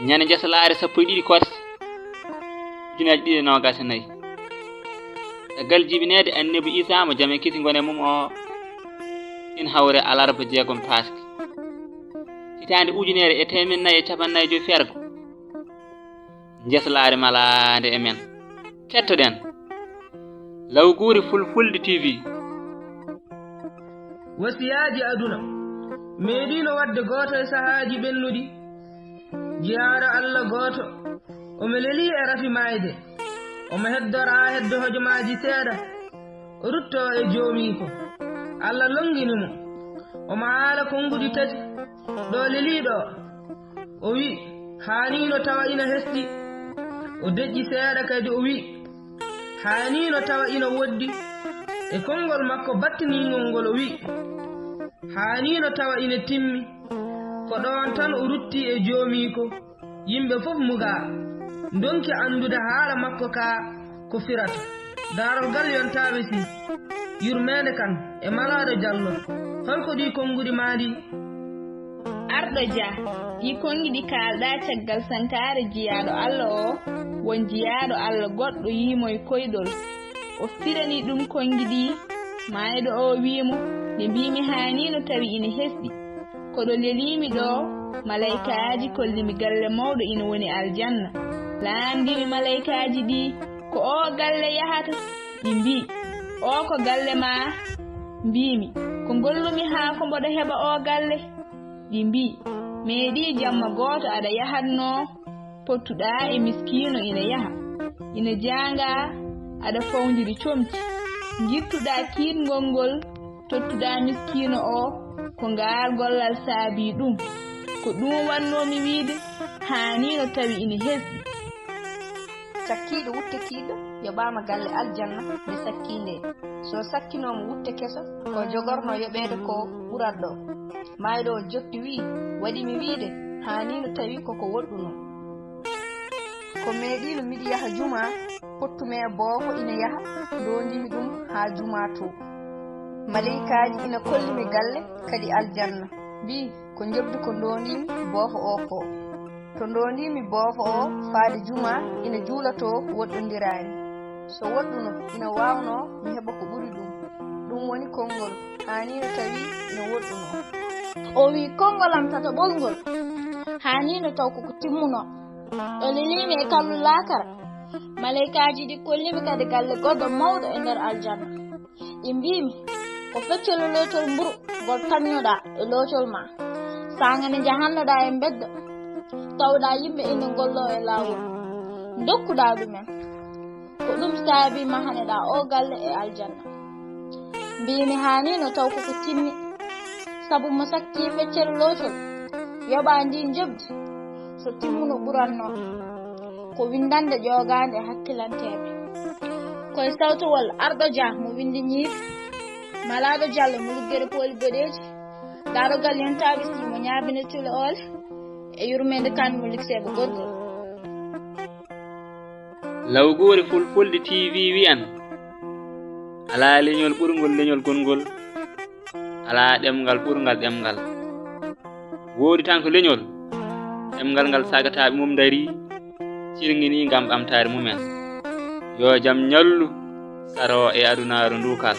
ñane jasalare 12 kors junaji 224 gal jibinede annabi Isa mo jame kiti ngone mum o in hawre alarba jeegom taski hitande ujunere e temen nayi e capannayi joyi fergo jesalare malande e men kettoɗen Lawguure Fulfulde TV wasiyaji aduna meɗino wadde goto e sahaji ɓennudi jiyaɗo Allah goto omo leli e rafi mayde omo heddora heddo hojomaji seeɗa o rutto e joomiko Allah longini mo omo haala konguɗi tati ɗo leliɗo o wi hanino tawa ina hesɗi o deƴƴi seeɗa kadi o wi hanino tawa ina woddi e konngol makko battiningol ngol o wi hanino tawa ina timmi ko ɗon tan o rutti e joomiko yimɓe fof muga donki andude haala makko ka ko firata darol gal yontaɓe si yurmede kan e malaɗo Diallo holko ɗi konguɗi maɗi arɗo dia ɗi kongi ɗi kalɗa caggal sankare jiyaɗo Allah o won jiyaɗo Allah goɗɗo yimoye koyɗol o firani ɗum kongi ɗi mayɗo o wimo nde mbimi hanino tawi ina hesɗi koɗo lelimi ɗo malaikaji kollimi galle mawɗo ina woni aljanna laandimi malaikaji ɗi ko o galle yahata ɗi mbi o ko galle ma mbimi ko gollumi ha ko mboɗo heɓa o galle ɗi mbi meeɗi jamma goto aɗa yahatno pottuɗa e miskino ina yaha ina janga aɗa fawdiri comci jittuɗa kiitgol ngol tottuɗa miskino o ko ngal gollal saabi ɗum ko ɗum wannomi wiide hanino tawi ina hesɗi sakkiɗo wuttekiɗo yoɓama galle aljanna nde sakkinde so sakkinomo wutte keso ko jogorno yoɓede ko ɓuratɗo mayɗo o jotti wi waɗimi wiide hanino tawi koko woɗɗuno ko meeɗino miɗi yaha juma pottume boofo ina yaha ndondimi ɗum ha juma to malaikaji ina kollimi galle kadi aljanna mbi ko jobdi ko ndondimi boofo o ko to ndondimi boofo o faade juma ina juulato woɗɗodirani so woɗɗuno ina wawno mi heɓa ko ɓuri ɗum woni konngol hanino tawi ina woɗɗuno o wi kongolam tata ɓolngol hanino taw koko timmuno o lelimi e kallu lakara malaikaji ɗi kollimi kadi galle goɗɗo mawɗo e nder aljanna ɗi mbimi ko feccelo lotol mburu ngol tañnoɗa e lotol ma sangane jahannoɗa e bedda tawɗa yimɓe ina gollo e lawol dokkuɗa ɗumen ko ɗum saabi mahaneɗa o galle e aljanna mbimi hanino taw koko timmi sabu mo sakki feccere lotol yoɓa ndin jobdi so timmuno ɓuranno ko windande ƴogande e hakkilanteɓe koye sawtowol arɗo dia mo windi ñiifi malaɗo Diallo mo luggere pooli boɗeji darogal yontaɓe si mo ñaabine tule ole e yurmede kan mo likseɓe gorgol Lawguure Fulfulde TV wi'an ala leñol ɓurgol leñol gongol ala ɗemgal ɓurgal ɗemgal woodi tan ko leñol ɗemgal ngal sagataɓe mum dari cirngini ngam ɓamtare mumen yo jam ñallu saro e adunaru ndukal